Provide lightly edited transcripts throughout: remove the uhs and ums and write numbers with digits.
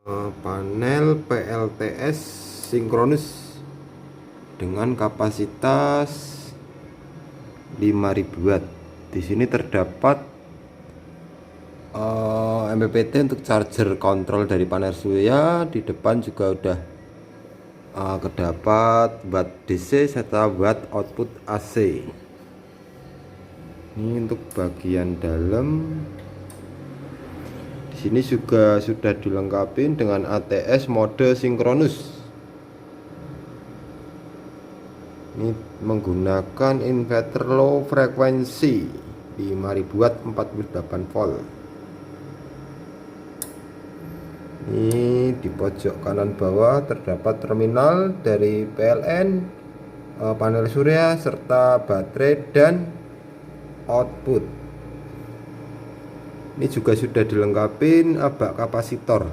Panel PLTS sinkronus dengan kapasitas 5000 watt. Di sini terdapat MPPT untuk charger kontrol dari panel surya. Di depan juga udah terdapat watt DC serta watt output AC. Ini untuk bagian dalam. Di sini juga sudah dilengkapi dengan ATS mode sinkronus. Ini menggunakan inverter low frekuensi 5000 watt 48 volt. Ini di pojok kanan bawah terdapat terminal dari PLN, panel surya serta baterai dan output. Ini juga sudah dilengkapi bak kapasitor.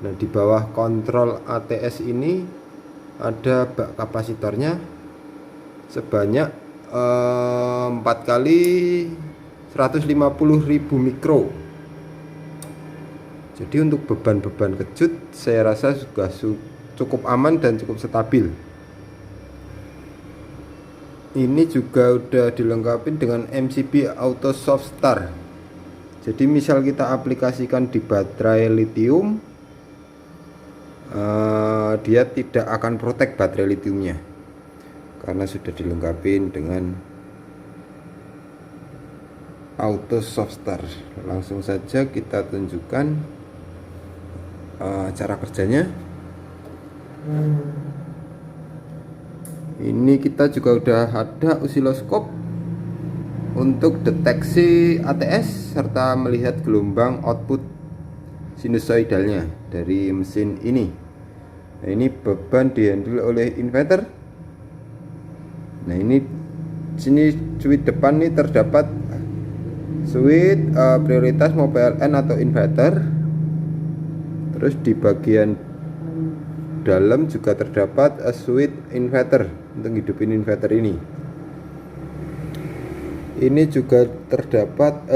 Nah, di bawah kontrol ATS ini ada bak kapasitornya sebanyak 4 kali 150.000 mikro. Jadi untuk beban-beban kejut saya rasa juga cukup aman dan cukup stabil. Ini juga udah dilengkapi dengan MCB Auto Soft Start. Jadi misal kita aplikasikan di baterai lithium, dia tidak akan protek baterai lithiumnya karena sudah dilengkapi dengan Auto Soft Start. Langsung saja kita tunjukkan cara kerjanya. Ini kita juga udah ada osiloskop untuk deteksi ATS serta melihat gelombang output sinusoidalnya dari mesin ini. Nah, ini beban dihandle oleh inverter. Nah, ini sini switch depan nih terdapat switch prioritas mau PLN atau inverter. Terus di bagian dalam juga terdapat switch inverter untuk hidupin inverter ini. Ini juga terdapat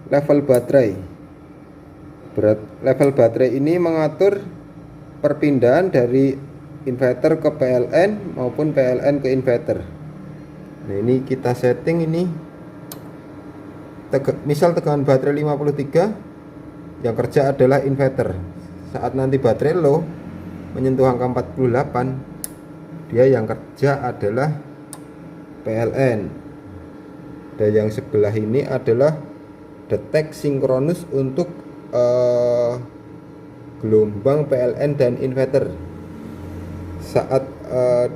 level baterai. Level baterai ini mengatur perpindahan dari inverter ke PLN maupun PLN ke inverter. Nah, ini kita setting ini. Misal tegangan baterai 53, yang kerja adalah inverter. Saat nanti baterai low menyentuh angka 48, dia yang kerja adalah PLN. Dan yang sebelah ini adalah detek sinkronus untuk gelombang PLN dan inverter. Saat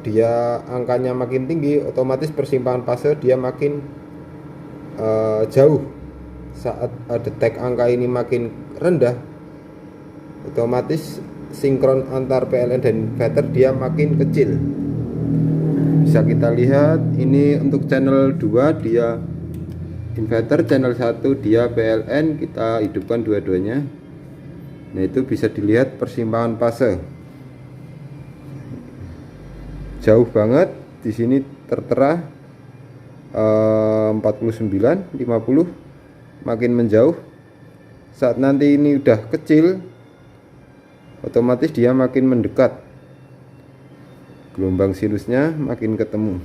dia angkanya makin tinggi, otomatis persimpangan fase dia makin jauh. Saat detek angka ini makin rendah, otomatis sinkron antar PLN dan inverter dia makin kecil. Bisa kita lihat ini untuk channel 2 dia inverter, channel 1 dia PLN. Kita hidupkan dua-duanya. Nah, itu bisa dilihat persimpangan fase jauh banget. Di sini tertera 49, 50, makin menjauh. Saat nanti ini udah kecil, otomatis dia makin mendekat, gelombang sinusnya makin ketemu.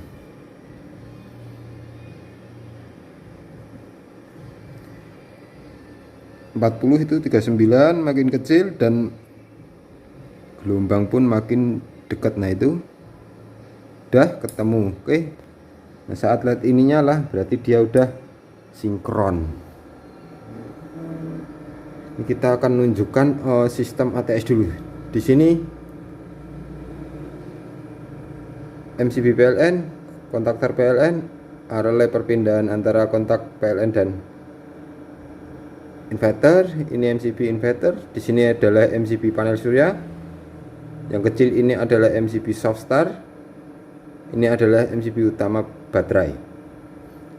Itu 39 makin kecil dan gelombang pun makin dekat. Nah, itu udah ketemu. Oke. Nah, saat LED ini nyala berarti dia udah sinkron. Ini kita akan menunjukkan sistem ATS dulu. Di sini MCB PLN, kontaktor PLN, relay perpindahan antara kontak PLN dan inverter. Ini MCB inverter. Di sini adalah MCB panel surya. Yang kecil ini adalah MCB soft start. Ini adalah MCB utama baterai.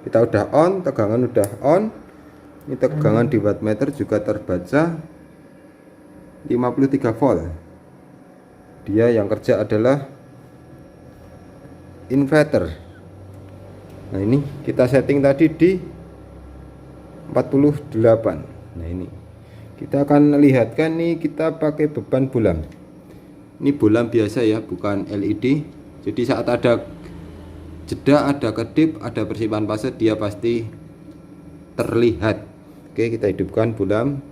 Kita udah on, tegangan udah on. Ini tegangan di wattmeter juga terbaca 53 volt. Dia yang kerja adalah inverter. Nah, ini kita setting tadi di 48. Nah, ini Kita akan lihatkan nih, kita pakai beban bolam. Ini bolam biasa ya, bukan LED. Jadi saat ada jeda, ada kedip, ada persimpangan fase, dia pasti terlihat. Oke, kita hidupkan bolam.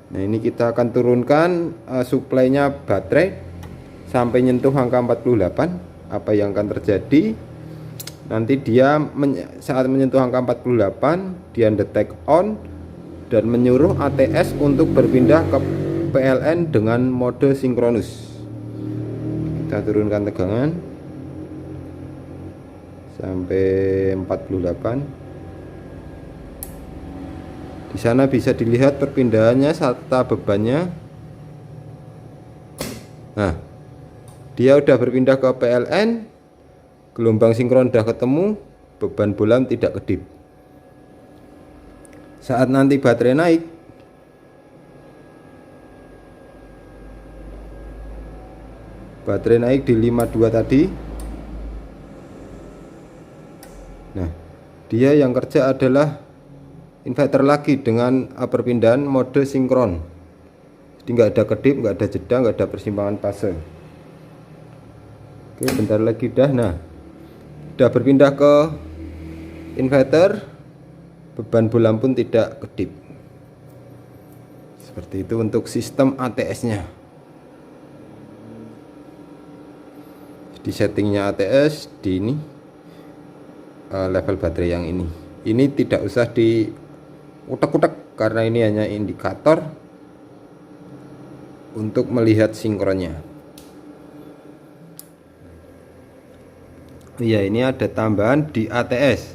Nah, ini kita akan turunkan suplainya baterai sampai nyentuh angka 48. Apa yang akan terjadi? Nanti dia saat menyentuh angka 48, dia detect on dan menyuruh ATS untuk berpindah ke PLN dengan mode sinkronus. Kita turunkan tegangan sampai 48. Di sana bisa dilihat perpindahannya serta bebannya. Nah, dia udah berpindah ke PLN, gelombang sinkron udah ketemu, beban bolam tidak kedip. Saat nanti baterai naik, di 52 tadi. Nah, dia yang kerja adalah inverter lagi dengan perpindahan mode sinkron. Jadi nggak ada kedip, nggak ada jeda, nggak ada persimpangan fase. Oke, bentar lagi dah. Nah, udah berpindah ke inverter, beban bolam pun tidak kedip. Seperti itu untuk sistem ATS-nya. Di settingnya ATS di ini level baterai yang ini tidak usah di utek-utek karena ini hanya indikator untuk melihat sinkronnya. Ya, ini ada tambahan di ATS.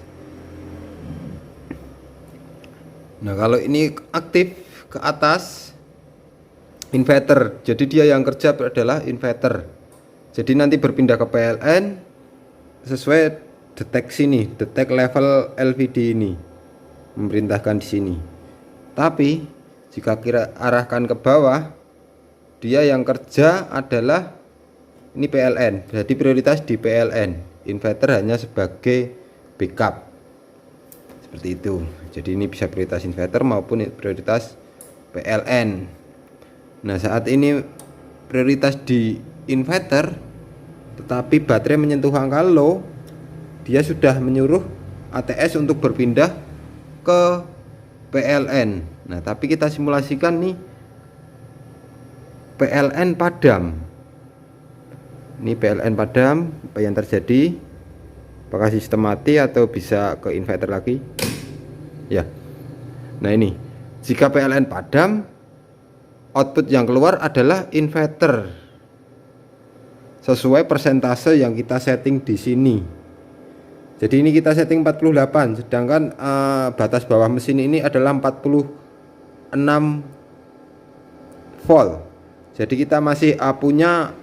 Nah, kalau ini aktif ke atas inverter, jadi dia yang kerja adalah inverter. Jadi nanti berpindah ke PLN sesuai deteksi nih, detect level LVD ini memerintahkan di sini. Tapi jika kita arahkan ke bawah, dia yang kerja adalah ini PLN. Berarti prioritas di PLN. Inverter hanya sebagai backup. Seperti itu. Jadi ini bisa prioritas inverter maupun prioritas PLN. Nah, saat ini prioritas di inverter, tetapi baterai menyentuh angka low, dia sudah menyuruh ATS untuk berpindah ke PLN. Nah, tapi kita simulasikan nih, PLN padam. Ini PLN padam, apa yang terjadi? Apakah sistem mati atau bisa ke inverter lagi? Ya. Nah, ini jika PLN padam, output yang keluar adalah inverter sesuai persentase yang kita setting di sini. Jadi ini kita setting 48, sedangkan batas bawah mesin ini adalah 46 volt. Jadi kita masih punya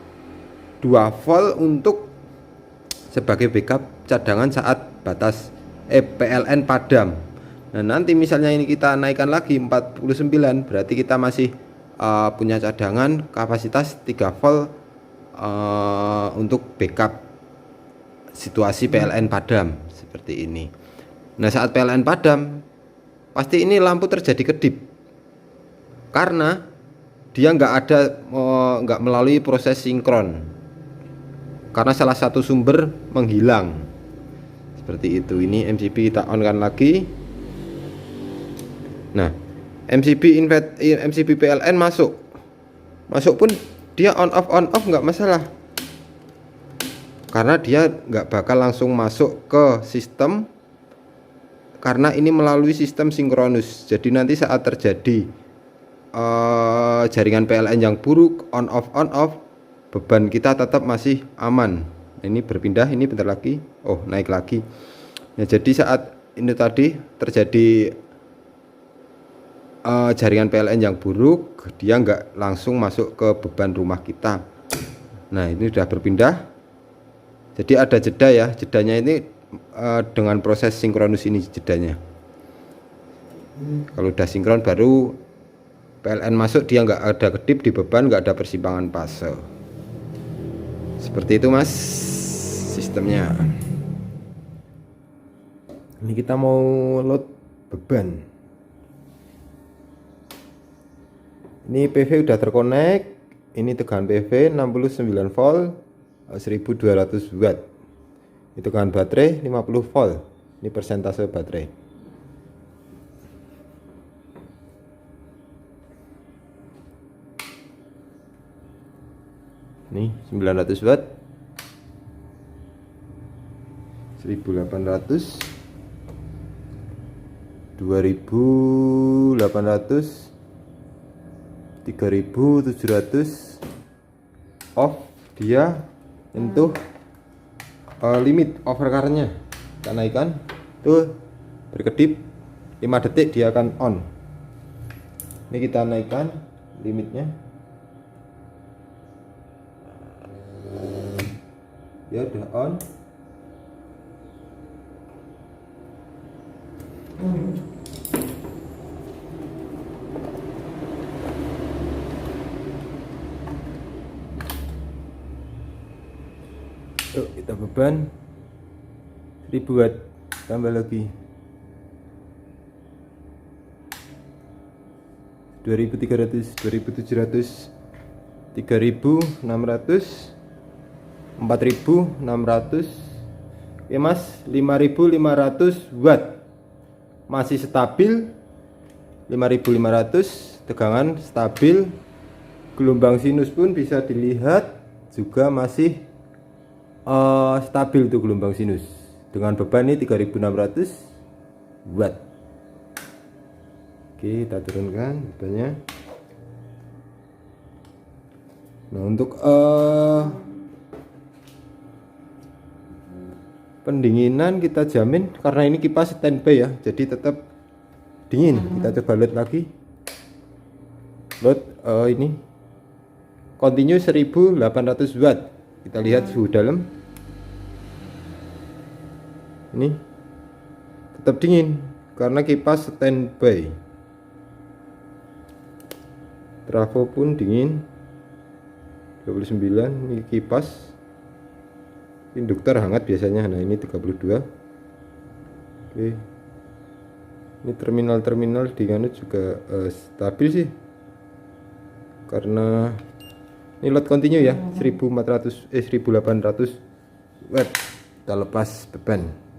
2 volt untuk sebagai backup cadangan saat batas PLN padam. Nah, nanti misalnya ini kita naikkan lagi 49, berarti kita masih punya cadangan kapasitas 3 volt untuk backup situasi PLN padam seperti ini. Nah, saat PLN padam pasti ini lampu terjadi kedip karena dia nggak melalui proses sinkron karena salah satu sumber menghilang seperti itu. Ini MCB kita on kan lagi. Nah, MCB PLN masuk pun dia on off nggak masalah karena dia nggak bakal langsung masuk ke sistem karena ini melalui sistem sinkronus. Jadi nanti saat terjadi jaringan PLN yang buruk, on off, beban kita tetap masih aman. Ini berpindah, ini bentar lagi, naik lagi. Nah, jadi saat ini tadi terjadi jaringan PLN yang buruk, dia nggak langsung masuk ke beban rumah kita. Nah, ini sudah berpindah, jadi ada jeda ya. Jedanya ini dengan proses sinkronus ini jedanya. Kalau udah sinkron baru PLN masuk, dia nggak ada kedip di beban, nggak ada persimpangan fase. Seperti itu mas sistemnya. Ini kita mau load beban. Ini PV udah terkonek. Ini tegangan PV 69 volt 1200 watt. Itu tegangan baterai 50 volt. Ini persentase baterai. Nih 900 watt, 1800, 2800, 3700. Off, dia untuk limit overcurrent-nya kita naikkan tuh, berkedip 5 detik dia akan on. Ini kita naikkan limitnya, ya udah on. Yuk kita beban 1000 watt, tambah lagi 2300, 2700, 3600, 4600. Ya mas, 5500 watt, masih stabil. 5500, tegangan stabil. Gelombang sinus pun bisa dilihat juga masih stabil tuh gelombang sinus, dengan beban ini 3600 watt. Oke, kita turunkan bebannya. Nah, untuk pendinginan kita jamin, karena ini kipas standby ya, jadi tetap dingin. Kita coba load lagi. Load ini continue 1800 watt. Kita lihat suhu dalam. Ini tetap dingin karena kipas standby. Trafo pun dingin 29. Ini kipas. Induktor hangat biasanya. Nah, ini 32. Oke. Ini terminal-terminal di sana juga stabil sih. Karena ini load continue ya, 1800 watt. Kita lepas beban.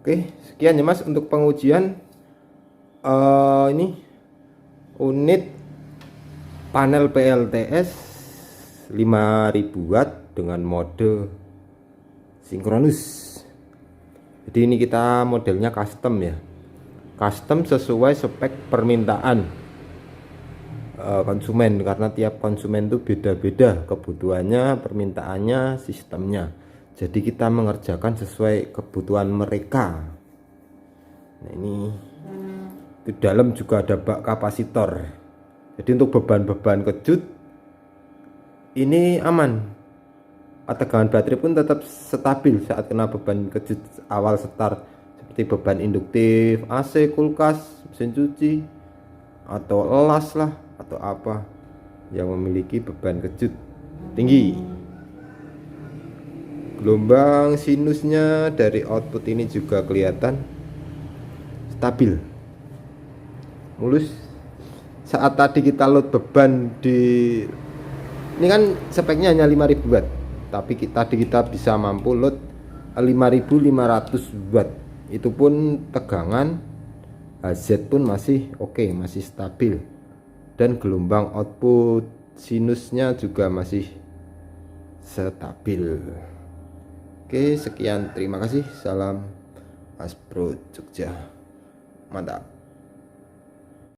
Oke, sekian ya mas untuk pengujian ini unit panel PLTS 5000 watt dengan mode sinkronus. Jadi ini kita modelnya custom ya, custom sesuai spek permintaan konsumen, karena tiap konsumen itu beda-beda kebutuhannya, permintaannya, sistemnya. Jadi kita mengerjakan sesuai kebutuhan mereka. Nah, ini di dalam juga ada bak kapasitor. Jadi untuk beban-beban kejut ini aman. Tegangan baterai pun tetap stabil saat kena beban kejut awal start, seperti beban induktif, AC, kulkas, mesin cuci, atau elas lah, atau apa yang memiliki beban kejut tinggi. Gelombang sinusnya dari output ini juga kelihatan stabil, mulus. Saat tadi kita load beban di ini kan speknya hanya 5000 watt, tapi tadi kita bisa mampu load 5500 watt. Itu pun tegangan HZ pun masih oke, masih stabil, dan gelombang output sinusnya juga masih stabil. Oke, sekian, terima kasih. Salam Aspro Jogja, mantap.